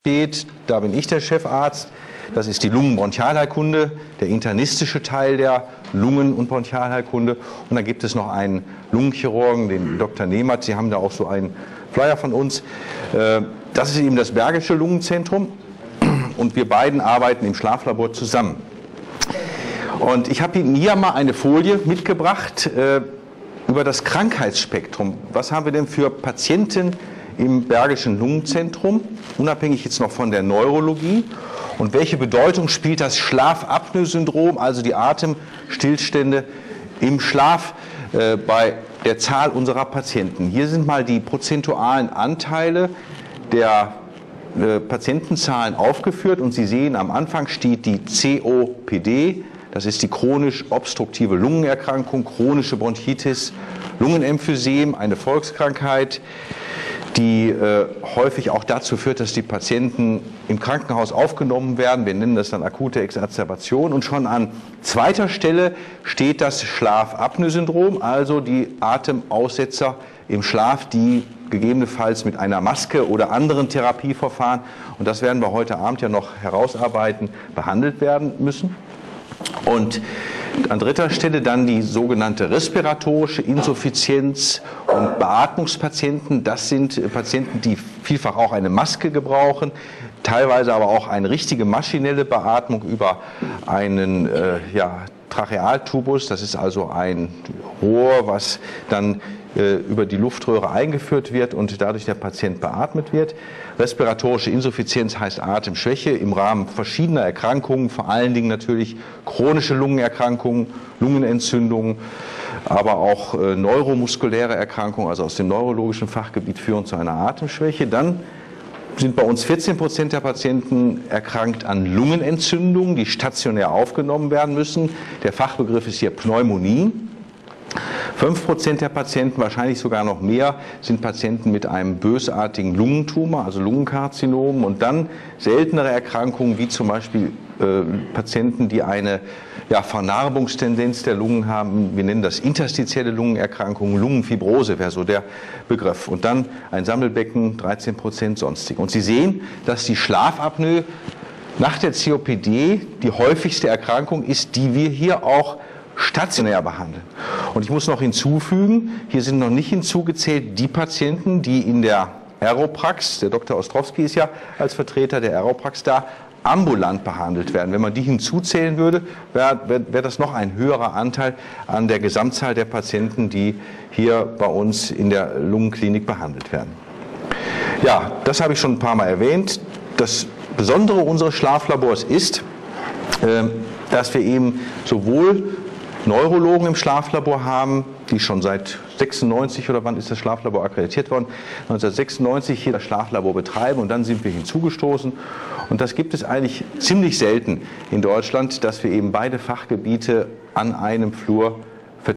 steht, da bin ich der Chefarzt. Das ist die Lungenbronchialheilkunde, der internistische Teil der Lungen- und Bronchialheilkunde. Und dann gibt es noch einen Lungenchirurgen, den Dr. Nehmert. Sie haben da auch so einen Flyer von uns. Das ist eben das Bergische Lungenzentrum. Und wir beiden arbeiten im Schlaflabor zusammen. Und ich habe Ihnen hier mal eine Folie mitgebracht über das Krankheitsspektrum. Was haben wir denn für Patienten im Bergischen Lungenzentrum, unabhängig jetzt noch von der Neurologie? Und welche Bedeutung spielt das Schlafapnoe-Syndrom, also die Atemstillstände im Schlaf, bei der Zahl unserer Patienten? Hier sind mal die prozentualen Anteile der Patientenzahlen aufgeführt und Sie sehen, am Anfang steht die COPD, das ist die chronisch obstruktive Lungenerkrankung, chronische Bronchitis, Lungenemphysem, eine Volkskrankheit, die häufig auch dazu führt, dass die Patienten im Krankenhaus aufgenommen werden. Wir nennen das dann akute Exacerbation. Und schon an zweiter Stelle steht das Schlafapnoe-Syndrom, also die Atemaussetzer im Schlaf, die gegebenenfalls mit einer Maske oder anderen Therapieverfahren, und das werden wir heute Abend ja noch herausarbeiten, behandelt werden müssen. Und an dritter Stelle dann die sogenannte respiratorische Insuffizienz und Beatmungspatienten. Das sind Patienten, die vielfach auch eine Maske gebrauchen, teilweise aber auch eine richtige maschinelle Beatmung über einen Trachealtubus. Das ist also ein Rohr, was dann über die Luftröhre eingeführt wird und dadurch der Patient beatmet wird. Respiratorische Insuffizienz heißt Atemschwäche im Rahmen verschiedener Erkrankungen, vor allen Dingen natürlich chronische Lungenerkrankungen, Lungenentzündungen, aber auch neuromuskuläre Erkrankungen, also aus dem neurologischen Fachgebiet, führen zu einer Atemschwäche. Dann sind bei uns 14% der Patienten erkrankt an Lungenentzündungen, die stationär aufgenommen werden müssen. Der Fachbegriff ist hier Pneumonie. 5% der Patienten, wahrscheinlich sogar noch mehr, sind Patienten mit einem bösartigen Lungentumor, also Lungenkarzinom, und dann seltenere Erkrankungen wie zum Beispiel Patienten, die eine Vernarbungstendenz der Lungen haben. Wir nennen das interstitielle Lungenerkrankungen, Lungenfibrose wäre so der Begriff. Und dann ein Sammelbecken, 13% sonstig. Und Sie sehen, dass die Schlafapnoe nach der COPD die häufigste Erkrankung ist, die wir hier auch stationär behandeln. Und ich muss noch hinzufügen, hier sind noch nicht hinzugezählt die Patienten, die in der Aeroprax, der Dr. Ostrowski ist ja als Vertreter der Aeroprax da, ambulant behandelt werden. Wenn man die hinzuzählen würde, wäre das noch ein höherer Anteil an der Gesamtzahl der Patienten, die hier bei uns in der Lungenklinik behandelt werden. Ja, das habe ich schon ein paar Mal erwähnt. Das Besondere unseres Schlaflabors ist, dass wir eben sowohl Neurologen im Schlaflabor haben, die schon seit 96 oder wann ist das Schlaflabor akkreditiert worden, 1996 hier das Schlaflabor betreiben, und dann sind wir hinzugestoßen. Und das gibt es eigentlich ziemlich selten in Deutschland, dass wir eben beide Fachgebiete an einem Flur